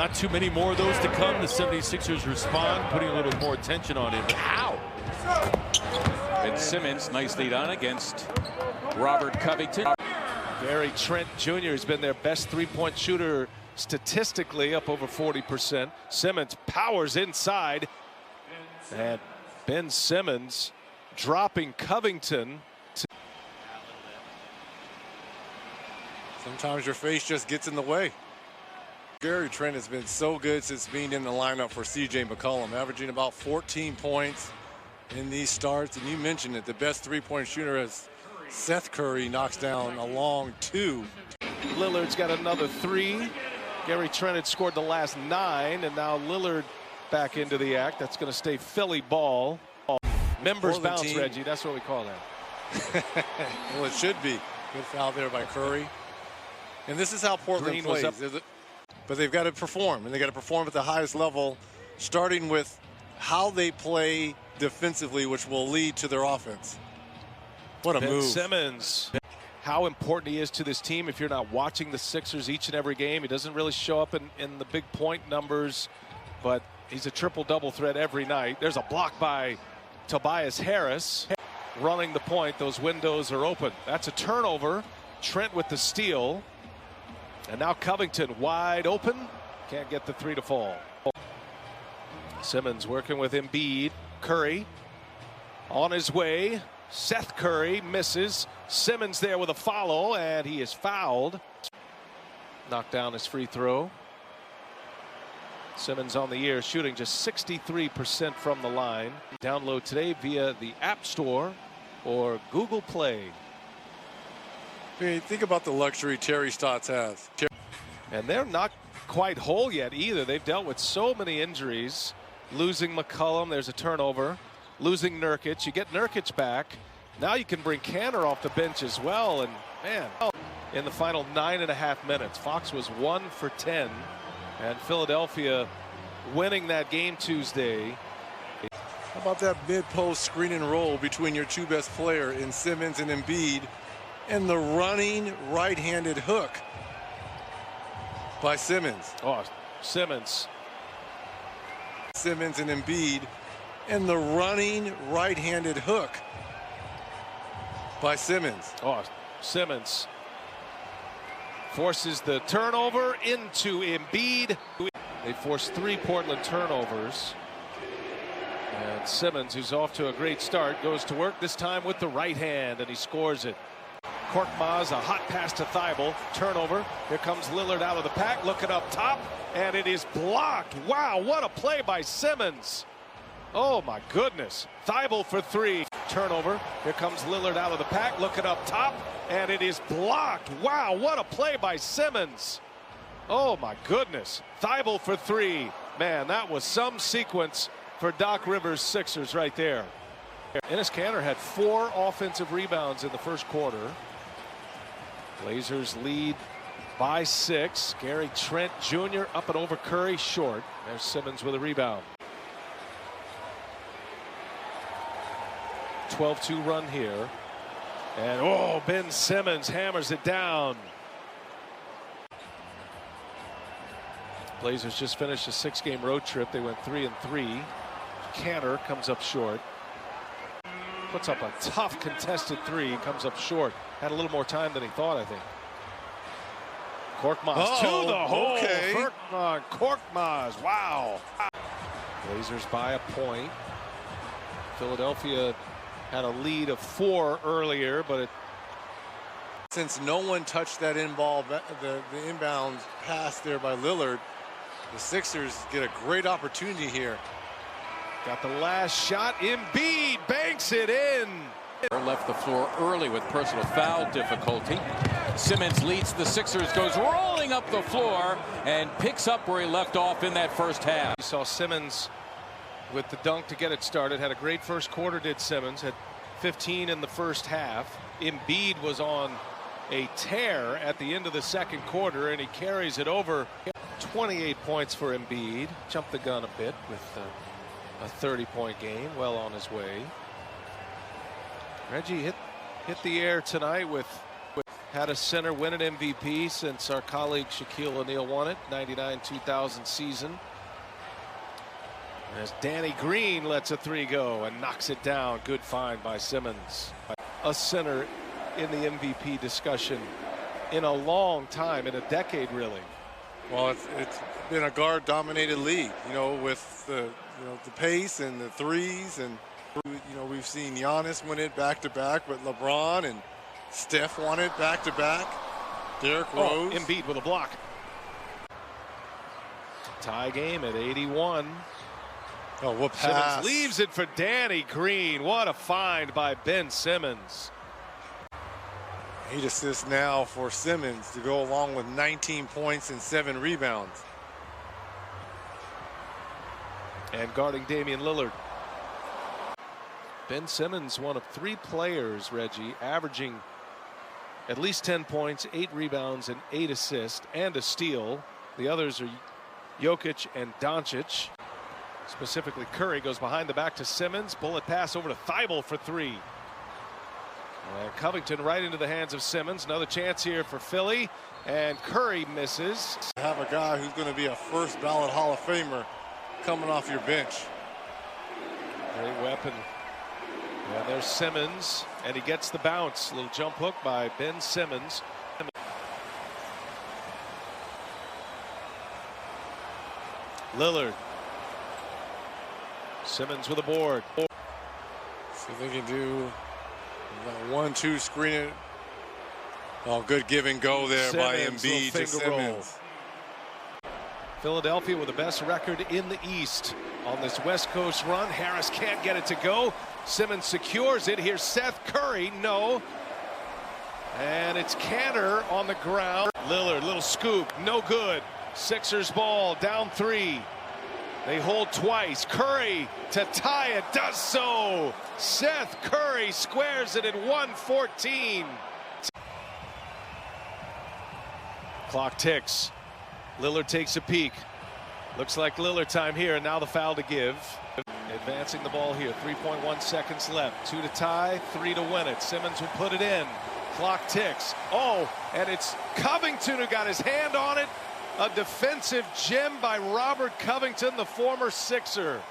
Not too many more of those to come. The 76ers respond, putting a little more attention on him. But how? And Simmons, nice lead on against Robert Covington. Gary Trent Jr. has been their best three-point shooter statistically, up over 40%. Simmons powers inside. And Ben Simmons dropping Covington. Sometimes your face just gets in the way. Gary Trent has been so good since being in the lineup for C.J. McCollum, averaging about 14 points in these starts. And you mentioned it, the best three-point shooter is Seth Curry, knocks down a long 2. Lillard's got another 3. Gary Trent had scored the last 9, and now Lillard back into the act. That's going to stay Philly ball. Members bounce, team. Reggie, that's what we call that. Well, it should be. Good foul there by Curry. And this is how Portland plays. But they've got to perform, and they got to perform at the highest level, starting with how they play defensively, which will lead to their offense. What a move. Simmons, how important he is to this team. If you're not watching the Sixers each and every game, he doesn't really show up in the big point numbers, but he's a triple-double threat every night. There's a block by Tobias Harris. Running the point, those windows are open. That's a turnover. Trent with the steal. And now Covington wide open. Can't get the 3 to fall. Simmons working with Embiid. Curry on his way. Seth Curry misses. Simmons there with a follow, and he is fouled. Knocked down his free throw. Simmons on the year shooting just 63% from the line. Download today via the App Store or Google Play. Hey, think about the luxury Terry Stotts has. And they're not quite whole yet either. They've dealt with so many injuries. Losing McCollum, there's a turnover. Losing Nurkic, you get Nurkic back. Now you can bring Canner off the bench as well. And man, in the final 9.5 minutes, Fox was 1 for 10. And Philadelphia winning that game Tuesday. How about that mid-post screen and roll between your two best players in Simmons and Embiid, and the running right-handed hook by Simmons. Oh, Simmons. Simmons and Embiid, and the running right-handed hook by Simmons. Oh, Simmons forces the turnover into Embiid. They forced 3 Portland turnovers. And Simmons, who's off to a great start, goes to work this time with the right hand, and he scores it. Korkmaz, a hot pass to Thibault. Turnover. Here comes Lillard out of the pack, looking up top, and it is blocked. Wow, what a play by Simmons. Oh, my goodness. Thibault for 3. Turnover. Here comes Lillard out of the pack, looking up top, and it is blocked. Wow, what a play by Simmons. Oh, my goodness. Thibault for 3. Man, that was some sequence for Doc Rivers' Sixers right there. Enes Kanter had 4 offensive rebounds in the first quarter. Blazers lead by 6. Gary Trent Jr. up and over Curry, short. There's Simmons with a rebound. 12-2 run here. And oh, Ben Simmons hammers it down. Blazers just finished a 6-game road trip. They went 3-3. Kanter comes up short. Puts up a tough contested 3, comes up short. Had a little more time than he thought, I think. Korkmaz to the hole. Okay. Korkmaz, wow. Blazers by a point. Philadelphia had a lead of 4 earlier, but since no one touched that in-ball, the inbound pass there by Lillard, the Sixers get a great opportunity here. Got the last shot. Embiid banks it in. Left the floor early with personal foul difficulty. Simmons leads the Sixers, goes rolling up the floor, and picks up where he left off in that first half. You saw Simmons with the dunk to get it started. Had a great first quarter, did Simmons. Had 15 in the first half. Embiid was on a tear at the end of the second quarter, and he carries it over. 28 points for Embiid. Jumped the gun a bit with a 30-point game, well on his way. Reggie hit the air tonight with had a center win an MVP since our colleague Shaquille O'Neal won it, 99-2000 season. As Danny Green lets a three go and knocks it down. Good find by Simmons. A center in the MVP discussion in a long time, in a decade really. Well, it's been a guard-dominated league, you know, with the pace and the threes, and we've seen Giannis win it back-to-back, but LeBron and Steph won it back-to-back. Derrick Rose. Embiid with a block. Tie game at 81. Oh, what pass. Simmons leaves it for Danny Green. What a find by Ben Simmons. 8 assists now for Simmons to go along with 19 points and 7 rebounds. And guarding Damian Lillard. Ben Simmons, one of 3 players, Reggie, averaging at least 10 points, 8 rebounds, and 8 assists, and a steal. The others are Jokic and Doncic. Specifically, Curry goes behind the back to Simmons. Bullet pass over to Thibault for 3. And Covington right into the hands of Simmons. Another chance here for Philly. And Curry misses. Have a guy who's going to be a first ballot Hall of Famer coming off your bench. Great weapon. And there's Simmons. And he gets the bounce. A little jump hook by Ben Simmons. Lillard. Simmons with a board. See if they can do 1-2 screen it. Oh, good give and go there by Embiid to Simmons. Philadelphia with the best record in the East on this West Coast run. Harris can't get it to go. Simmons secures it. Here's Seth Curry. No. And it's Cantor on the ground. Lillard, little scoop. No good. Sixers ball, down 3. They hold twice. Curry to tie it, does so. Seth Curry squares it at 1:14. Clock ticks. Lillard takes a peek. Looks like Lillard time here, and now the foul to give. Advancing the ball here, 3.1 seconds left. 2 to tie, 3 to win it. Simmons will put it in. Clock ticks. Oh, and it's Covington who got his hand on it. A defensive gem by Robert Covington, the former Sixer.